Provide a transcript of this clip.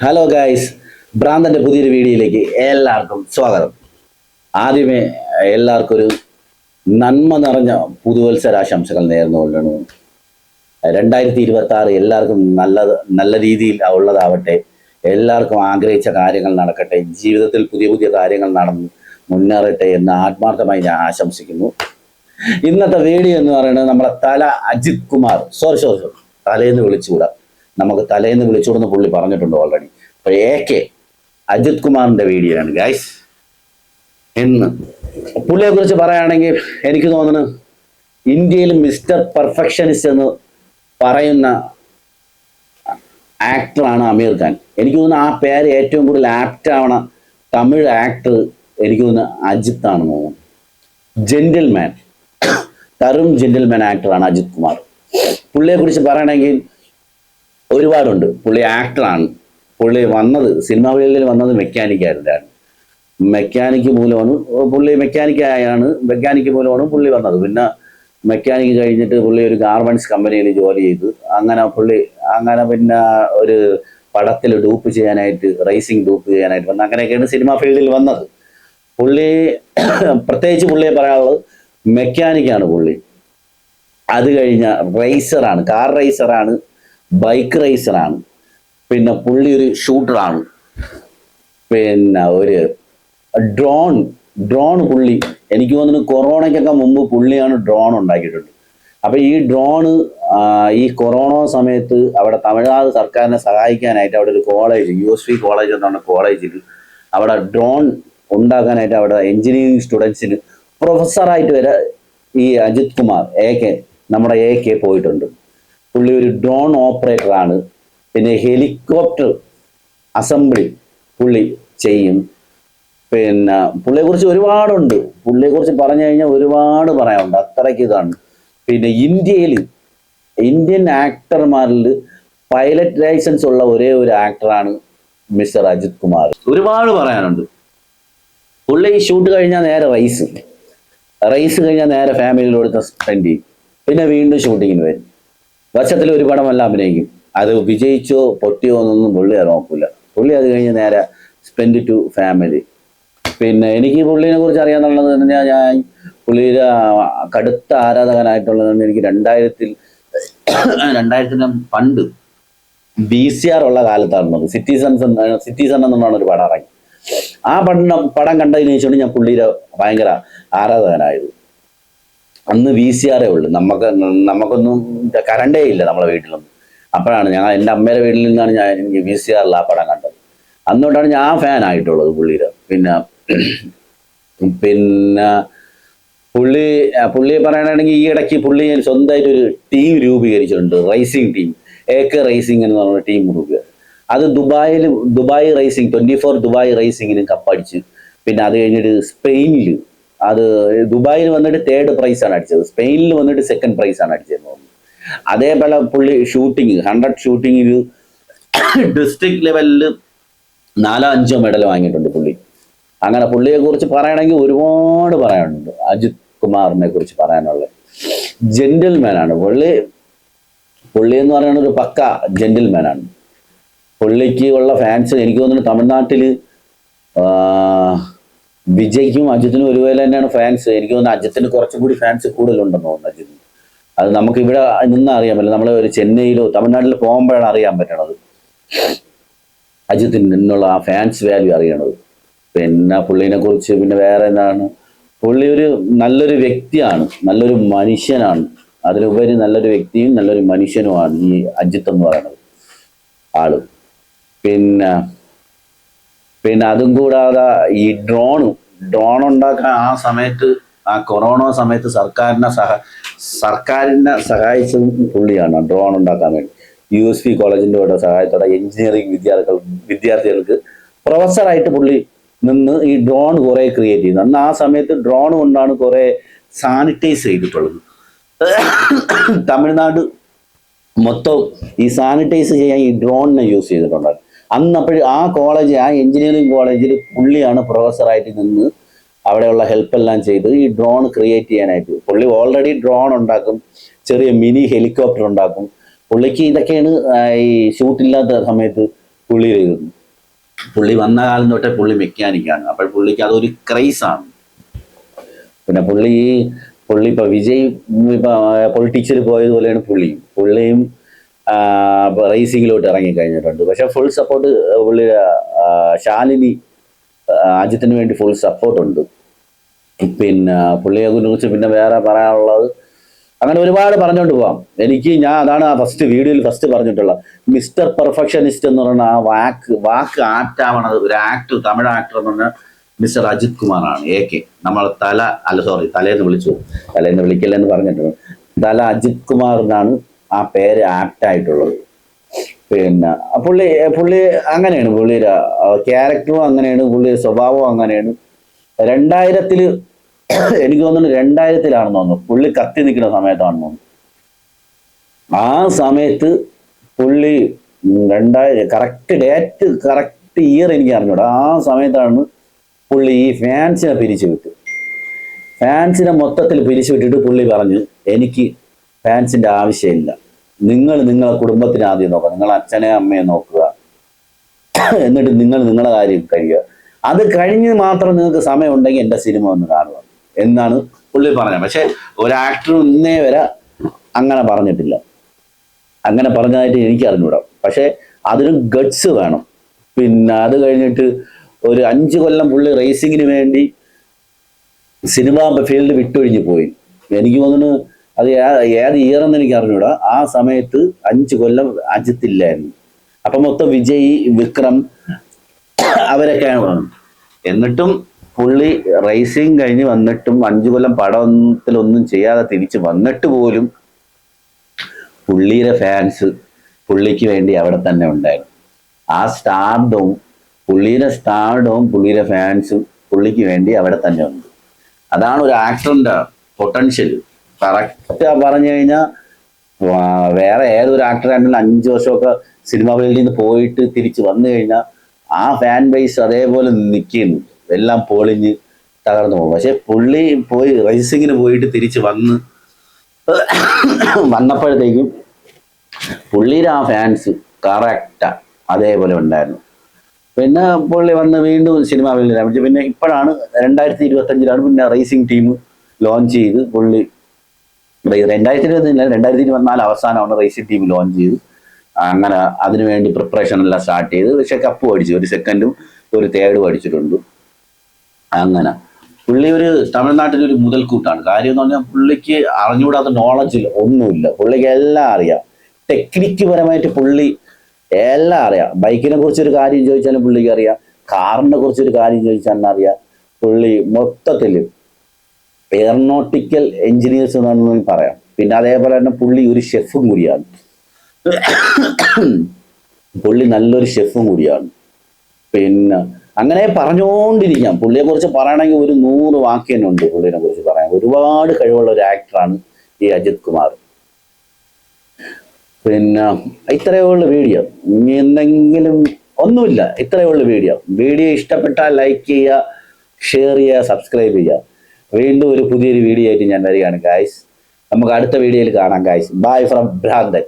Hello guys, ഭ്രാന്തന്റെ പുതിയൊരു വീഡിയോയിലേക്ക് എല്ലാവർക്കും സ്വാഗതം. ആദ്യമേ എല്ലാവർക്കും ഒരു നന്മ നിറഞ്ഞ പുതുവത്സരാശംസകൾ നേർന്നുകൊണ്ടാണ്. 2026 എല്ലാവർക്കും നല്ല രീതിയിൽ ഉള്ളതാവട്ടെ. എല്ലാവർക്കും ആഗ്രഹിച്ച കാര്യങ്ങൾ നടക്കട്ടെ. ജീവിതത്തിൽ പുതിയ പുതിയ കാര്യങ്ങൾ നടന്ന് മുന്നേറട്ടെ എന്ന് ആത്മാർത്ഥമായി ഞാൻ ആശംസിക്കുന്നു. ഇന്നത്തെ വീഡിയോ എന്ന് പറയുന്നത് നമ്മളെ തല അജിത് കുമാർ സോറി തലേന്ന് വിളിച്ചുകൂടാ, നമുക്ക് തലേന്ന് വിളിച്ചുകൂടുന്ന പുള്ളി പറഞ്ഞിട്ടുണ്ട് ഓൾറെഡി. അപ്പൊ അജിത് കുമാറിന്റെ വീഡിയോ ആണ് ഗൈസ്. ഇന്ന് പുള്ളിയെ കുറിച്ച് പറയുകയാണെങ്കിൽ എനിക്ക് തോന്നുന്നു ഇന്ത്യയിൽ മിസ്റ്റർ പെർഫെക്ഷനിസ്റ്റ് എന്ന് പറയുന്ന ആക്ടറാണ് അമീർ ഖാൻ. എനിക്ക് തോന്നുന്നു ആ പേര് ഏറ്റവും കൂടുതൽ ആപ്റ്റ് ആവണ തമിഴ് ആക്ടർ എനിക്ക് തോന്നുന്നു അജിത്ത് ആണെന്ന് തോന്നുന്നു. ജെന്റിൽമാൻ, തരും ജെന്റിൽമാൻ ആക്ടറാണ് അജിത് കുമാർ. പുള്ളിയെ കുറിച്ച് പറയണമെങ്കിൽ ഒരുപാടുണ്ട്. പുള്ളി ആക്ടറാണ്. പുള്ളി സിനിമാ ഫീൽഡിൽ വന്നത് മെക്കാനിക്കായിട്ടാണ്. മെക്കാനിക്ക് മൂലമാണ് പുള്ളി വന്നത്. പിന്നെ മെക്കാനിക്ക് കഴിഞ്ഞിട്ട് പുള്ളി ഒരു ഗാർമെന്റ്സ് കമ്പനിയിൽ ജോലി ചെയ്തു. അങ്ങനെ പിന്നെ ഒരു പടത്തിൽ റേസിംഗ് ഡൂപ്പ് ചെയ്യാനായിട്ട് വന്ന് അങ്ങനെയൊക്കെയാണ് സിനിമാ ഫീൽഡിൽ വന്നത്. പ്രത്യേകിച്ച് പുള്ളിയെ പറയാനുള്ളത് മെക്കാനിക്കാണ് പുള്ളി. അത് കഴിഞ്ഞ റേസറാണ്, കാർ റേസറാണ്, ബൈക്ക് റേസറാണ്. പിന്നെ പുള്ളി ഒരു ഷൂട്ടറാണ്. പിന്നെ ഒരു ഡ്രോൺ പുള്ളി, എനിക്ക് തോന്നുന്നു കൊറോണയ്ക്കൊക്കെ മുമ്പ് പുള്ളിയാണ് ഡ്രോൺ ഉണ്ടാക്കിയിട്ടുണ്ട്. അപ്പൊ ഈ കൊറോണ സമയത്ത് അവിടെ തമിഴ്നാട് സർക്കാരിനെ സഹായിക്കാനായിട്ട് അവിടെ ഒരു കോളേജ്, USV കോളേജ് എന്ന് പറഞ്ഞ കോളേജിൽ അവിടെ ഡ്രോൺ ഉണ്ടാക്കാനായിട്ട് അവിടെ എഞ്ചിനീയറിംഗ് സ്റ്റുഡൻസിന് പ്രൊഫസറായിട്ട് വരെ ഈ അജിത് കുമാർ നമ്മുടെ പോയിട്ടുണ്ട്. പുള്ളി ഒരു ഡ്രോൺ ഓപ്പറേറ്ററാണ്. പിന്നെ ഹെലികോപ്റ്റർ അസംബ്ലി പുള്ളി ചെയ്യും. പിന്നെ പുള്ളിയെക്കുറിച്ച് ഒരുപാടുണ്ട്. പുള്ളിയെക്കുറിച്ച് പറഞ്ഞു കഴിഞ്ഞാൽ ഒരുപാട് പറയാനുണ്ട്, അത്രയ്ക്ക് ഇതാണ്. പിന്നെ ഇന്ത്യൻ ആക്ടർമാരിൽ പൈലറ്റ് ലൈസൻസ് ഉള്ള ഒരേ ഒരു ആക്ടറാണ് മിസ്റ്റർ അജിത് കുമാർ. ഒരുപാട് പറയാനുണ്ട്. പുള്ളി ഷൂട്ട് കഴിഞ്ഞാൽ നേരെ റൈസ് കഴിഞ്ഞാൽ നേരെ ഫാമിലിയോട് സ്പെൻഡ് ചെയ്യും. പിന്നെ വീണ്ടും ഷൂട്ടിങ്ങിന് വരും. വർഷത്തിൽ ഒരു പടമെല്ലാം അഭിനയിക്കും. അത് വിജയിച്ചോ പൊട്ടിയോ എന്നൊന്നും പുള്ളി നോക്കില്ല. പുള്ളി അത് കഴിഞ്ഞ് നേരെ സ്പെൻഡ് ടു ഫാമിലി. പിന്നെ എനിക്ക് പുള്ളിനെ കുറിച്ച് അറിയാന്നുള്ളത് പറഞ്ഞാൽ ഞാൻ പുള്ളിയുടെ കടുത്ത ആരാധകനായിട്ടുള്ളത് എനിക്ക് 2000 പണ്ട് VCR ഉള്ള കാലത്താണ് സിറ്റിസൺ എന്നാണ് ഒരു പടം ഇറങ്ങി. ആ പടം കണ്ടതിന് ശേഷമാണ് ഞാൻ പുള്ളിയുടെ ഭയങ്കര ആരാധകനായത്. അന്ന് VCR ഉള്ളു, നമുക്കൊന്നും കറണ്ടേ ഇല്ല നമ്മളെ വീട്ടിലൊന്നും. അപ്പോഴാണ് എൻ്റെ അമ്മയുടെ വീട്ടിൽ നിന്നാണ് ഞാൻ VCRൽ ആ പടം കണ്ടത്. അന്നുകൊണ്ടാണ് ഞാൻ ഫാൻ ആയിട്ടുള്ളത് പുള്ളിയുടെ. പിന്നെ പുള്ളിയെ പറയുകയാണെങ്കിൽ ഈ ഇടയ്ക്ക് പുള്ളി സ്വന്തമായിട്ട് ഒരു ടീം രൂപീകരിച്ചിട്ടുണ്ട്, റേസിംഗ് ടീം, റേസിംഗ് എന്ന് പറഞ്ഞ ടീം രൂപീകരിച്ചു. അത് ദുബായ് റേസിംഗ് 24 ദുബായ് റേസിംഗിന് കപ്പടിച്ച്. പിന്നെ അത് കഴിഞ്ഞിട്ട് സ്പെയിനിൽ, അത് ദുബായിൽ വന്നിട്ട് 3rd പ്രൈസാണ് അടിച്ചത്, സ്പെയിനിൽ വന്നിട്ട് 2nd പ്രൈസാണ് അടിച്ചതെന്ന് തോന്നുന്നു. അതേപോലെ പുള്ളി 100 ഷൂട്ടിങ്ങിൽ ഡിസ്ട്രിക്ട് ലെവലിൽ 4-5 മെഡൽ വാങ്ങിയിട്ടുണ്ട് പുള്ളി. അങ്ങനെ പുള്ളിയെ കുറിച്ച് പറയണമെങ്കിൽ ഒരുപാട് പറയാനുണ്ട്. അജിത് കുമാറിനെ കുറിച്ച് പറയാനുള്ളത് ജെന്റിൽമാനാണ് പുള്ളി എന്ന് പറയുന്നത്. ഒരു പക്ക ജെന്റിൽമാനാണ്. പുള്ളിക്ക് ഉള്ള ഫാൻസ് എനിക്ക് തോന്നുന്നു തമിഴ്നാട്ടിൽ വിജയ്ക്കും അജിത്തിനും ഒരുപോലെ തന്നെയാണ് ഫാൻസ്. എനിക്ക് തോന്നുന്നു അജിത്തിന് കുറച്ചും കൂടി ഫാൻസ് കൂടുതലുണ്ടെന്ന് തോന്നുന്നു അജിത്തിന്. അത് നമുക്ക് ഇവിടെ നിന്ന് അറിയാൻ പറ്റില്ല. നമ്മൾ ഒരു ചെന്നൈയിലോ തമിഴ്നാട്ടിലോ പോകുമ്പോഴാണ് അറിയാൻ പറ്റണത് അജിത്തിന് നിന്നുള്ള ആ ഫാൻസ് വാല്യൂ അറിയണത്. പിന്നെ പുള്ളിനെ കുറിച്ച് പിന്നെ വേറെ എന്താണ്, പുള്ളി ഒരു നല്ലൊരു വ്യക്തിയാണ്, നല്ലൊരു മനുഷ്യനാണ്. അതിലുപരി നല്ലൊരു വ്യക്തിയും നല്ലൊരു മനുഷ്യനുമാണ് ഈ അജിത്ത് എന്ന് പറയുന്നത് ആള്. പിന്നെ അതും കൂടാതെ ഈ ഡ്രോൺ ഉണ്ടാക്കാൻ ആ കൊറോണ സമയത്ത് സർക്കാരിനെ സഹായിച്ചതും പുള്ളിയാണ്. ഡ്രോൺ ഉണ്ടാക്കാൻ വേണ്ടി USV കോളേജിന്റെ സഹായത്തോടെ എഞ്ചിനീയറിംഗ് വിദ്യാർത്ഥികൾക്ക് പ്രൊഫസറായിട്ട് പുള്ളി നിന്ന് ഈ ഡ്രോൺ കുറെ ക്രിയേറ്റ് ചെയ്യുന്നു. അന്ന് ആ സമയത്ത് ഡ്രോൺ കൊണ്ടാണ് കുറെ സാനിറ്റൈസ് ചെയ്തിട്ടുള്ളത്. തമിഴ്നാട് മൊത്തം ഈ സാനിറ്റൈസ് ചെയ്യാൻ ഈ ഡ്രോണിനെ യൂസ് ചെയ്തിട്ടുണ്ട്. അന്നപ്പോഴും ആ എഞ്ചിനീയറിംഗ് കോളേജിൽ പുള്ളിയാണ് പ്രൊഫസറായിട്ട് നിന്ന് അവിടെയുള്ള ഹെൽപ്പെല്ലാം ചെയ്ത് ഈ ഡ്രോൺ ക്രിയേറ്റ് ചെയ്യാനായിട്ട്. പുള്ളി ഓൾറെഡി ഡ്രോൺ ഉണ്ടാക്കും, ചെറിയ മിനി ഹെലികോപ്റ്റർ ഉണ്ടാക്കും. പുള്ളിക്ക് ഇതൊക്കെയാണ് ഈ ഷൂട്ടില്ലാത്ത സമയത്ത് പുള്ളി വന്ന കാലം തൊട്ടേ പുള്ളി മെക്കാനിക്കാണ്. അപ്പോൾ പുള്ളിക്ക് അതൊരു ക്രൈസാണ്. പിന്നെ പുള്ളി ഇപ്പൊ വിജയ് ഇപ്പൊ പൊളിറ്റിക്സിൽ പോയതുപോലെയാണ് പുള്ളിയും റേസിങ്ങിലോട്ട് ഇറങ്ങി കഴിഞ്ഞിട്ടുണ്ട്. പക്ഷെ ഫുൾ സപ്പോർട്ട് പുള്ളി ശാലിനി അജിത്തിന് വേണ്ടി ഫുൾ സപ്പോർട്ടുണ്ട്. പിന്നെ പുള്ളിയെ കുറിച്ച് പിന്നെ വേറെ പറയാനുള്ളത് അങ്ങനെ ഒരുപാട് പറഞ്ഞുകൊണ്ട് പോവാം. അതാണ് ആ വീഡിയോയിൽ ഫസ്റ്റ് പറഞ്ഞിട്ടുള്ളത്, മിസ്റ്റർ പെർഫെക്ഷനിസ്റ്റ് എന്ന് പറയുന്ന ആ വാക്ക് ആപ്റ്റാവണത് ഒരു തമിഴ് ആക്ടർ എന്ന് പറഞ്ഞാൽ മിസ്റ്റർ അജിത് കുമാറാണ്. നമ്മൾ തലേന്ന് വിളിക്കില്ലെന്ന് പറഞ്ഞിട്ടുണ്ട്. തല അജിത് കുമാറിനാണ് ആ പേര് ആപ്റ്റായിട്ടുള്ളത്. പിന്നെ പുള്ളി അങ്ങനെയാണ്, പുള്ളിയുടെ ക്യാരക്ടറും അങ്ങനെയാണ്, പുള്ളിയുടെ സ്വഭാവവും അങ്ങനെയാണ്. 2000 എനിക്ക് തോന്നുന്നു 2000-ലാണെന്ന് തോന്നുന്നു പുള്ളി കത്തി നിൽക്കുന്ന സമയത്താണെന്ന് തോന്നുന്നു. ആ സമയത്ത് പുള്ളി കറക്റ്റ് ഇയർ എനിക്ക് അറിഞ്ഞൂടാ. ആ സമയത്താണ് പുള്ളി ഈ ഫാൻസിനെ മൊത്തത്തിൽ പിരിച്ചുവിട്ടിട്ട് പുള്ളി പറഞ്ഞു, എനിക്ക് ഫാൻസിന്റെ ആവശ്യമില്ല, നിങ്ങളെ കുടുംബത്തിന് ആദ്യം നോക്കുക, നിങ്ങൾ അച്ഛനെ അമ്മയെ നോക്കുക, എന്നിട്ട് നിങ്ങളുടെ കാര്യം കഴിയുക, അത് കഴിഞ്ഞ് മാത്രം നിങ്ങൾക്ക് സമയം ഉണ്ടെങ്കിൽ എൻ്റെ സിനിമ ഒന്ന് കാണുക എന്നാണ് പുള്ളി പറഞ്ഞത്. പക്ഷെ ഒരു ആക്ടർ ഇന്നേ വരെ അങ്ങനെ പറഞ്ഞിട്ടില്ല. അങ്ങനെ പറഞ്ഞതായിട്ട് എനിക്ക് അറിഞ്ഞൂടാ. പക്ഷെ അതിന് ഗട്ട്സ് വേണം. പിന്നെ അത് കഴിഞ്ഞിട്ട് ഒരു 5 കൊല്ലം പുള്ളി റേസിങ്ങിന് വേണ്ടി സിനിമ ഫീൽഡ് വിട്ടൊഴിഞ്ഞു പോയി. എനിക്ക് തോന്നുന്നു അത് ഏത് ഇയർ എന്ന് എനിക്ക് അറിഞ്ഞൂടാ. ആ സമയത്ത് 5 കൊല്ലം അജിത്തില്ലായിരുന്നു. അപ്പൊ മൊത്തം വിജയ്, വിക്രം അവരൊക്കെയാണ്. എന്നിട്ടും പുള്ളി റേസിങ് കഴിഞ്ഞ് വന്നിട്ടും 5 കൊല്ലം പടത്തിലൊന്നും ചെയ്യാതെ തിരിച്ച് വന്നിട്ട് പോലും പുള്ളിയുടെ ഫാൻസ് പുള്ളിക്ക് വേണ്ടി അവിടെ തന്നെ ഉണ്ടായിരുന്നു. ആ പുള്ളിയുടെ ഫാൻസും പുള്ളിക്ക് വേണ്ടി അവിടെ തന്നെ ഉണ്ട്. അതാണ് ഒരു ആക്ടറിന്റെ പൊട്ടൻഷ്യൽ. കറക്റ്റ് പറഞ്ഞു കഴിഞ്ഞാൽ വേറെ ഏതൊരു ആക്ടറാണെങ്കിലും 5 വർഷമൊക്കെ സിനിമ ഫീൽഡിൽ നിന്ന് പോയിട്ട് തിരിച്ച് വന്നു കഴിഞ്ഞാൽ ആ ഫാൻ ബേസ് അതേപോലെ നിൽക്കുന്നു, എല്ലാം പൊളിഞ്ഞ് തകർന്നു പോകും. പക്ഷെ പുള്ളി റേസിങ്ങിന് പോയിട്ട് തിരിച്ച് വന്നപ്പോഴത്തേക്കും പുള്ളിയുടെ ആ ഫാൻസ് കറക്റ്റാ അതേപോലെ ഉണ്ടായിരുന്നു. പിന്നെ പുള്ളി വന്ന് വീണ്ടും സിനിമ ഫീൽഡിലാണ്. പിന്നെ ഇപ്പോഴാണ് 2025-ലാണ് പിന്നെ റേസിംഗ് ടീം ലോഞ്ച് ചെയ്ത് പുള്ളി 2024 അവസാനമാണ് റേസിംഗ് ടീം ലോഞ്ച് ചെയ്ത് അങ്ങനെ അതിനുവേണ്ടി പ്രിപ്പറേഷൻ എല്ലാം സ്റ്റാർട്ട് ചെയ്ത്. പക്ഷെ കപ്പ് അടിച്ചു, ഒരു 2nd ഒരു 3rd അടിച്ചിട്ടുണ്ട്. അങ്ങനെ പുള്ളി തമിഴ്നാട്ടിലൊരു മുതൽക്കൂട്ടാണ്. കാര്യം എന്ന് പറഞ്ഞാൽ പുള്ളിക്ക് അറിഞ്ഞുകൂടാത്ത നോളജിൽ ഒന്നുമില്ല. പുള്ളിക്ക് എല്ലാം അറിയാം, ടെക്നിക്ക് പരമായിട്ട് പുള്ളി എല്ലാം അറിയാം. ബൈക്കിനെ കുറിച്ചൊരു കാര്യം ചോദിച്ചാലും പുള്ളിക്ക് അറിയാം, കാറിനെ കുറിച്ചൊരു കാര്യം ചോദിച്ചാലും അറിയാം. പുള്ളി മൊത്തത്തിൽ എയറോനോട്ടിക്കൽ എഞ്ചിനീയേഴ്സ് എന്നാണ് പറയാം. പിന്നെ അതേപോലെ തന്നെ പുള്ളി ഒരു ഷെഫും കൂടിയാണ്. പുള്ളി നല്ലൊരു ഷെഫും കൂടിയാണ്. പിന്നെ അങ്ങനെ പറഞ്ഞുകൊണ്ടിരിക്കാം. പുള്ളിയെ കുറിച്ച് പറയണമെങ്കിൽ ഒരു 100 വാക്ക് തന്നെ ഉണ്ട് പുള്ളിനെ കുറിച്ച് പറയാൻ. ഒരുപാട് കഴിവുള്ള ഒരു ആക്ടറാണ് ഈ അജിത് കുമാർ. പിന്നെ ഇത്രയേ ഉള്ളു വീഡിയോ. ഇനി എന്തെങ്കിലും ഒന്നുമില്ല, ഇത്രയേ ഉള്ളു വീഡിയോ. ഇഷ്ടപ്പെട്ടാൽ ലൈക്ക് ചെയ്യുക, ഷെയർ ചെയ്യുക, സബ്സ്ക്രൈബ് ചെയ്യുക. വീണ്ടും ഒരു പുതിയൊരു വീഡിയോ ആയിട്ട് ഞാൻ വരികയാണ് ഗായ്സ്. നമുക്ക് അടുത്ത വീഡിയോയിൽ കാണാം ഗായ്സ്. ബൈ ഫ്രം ഭ്രാന്തൻ.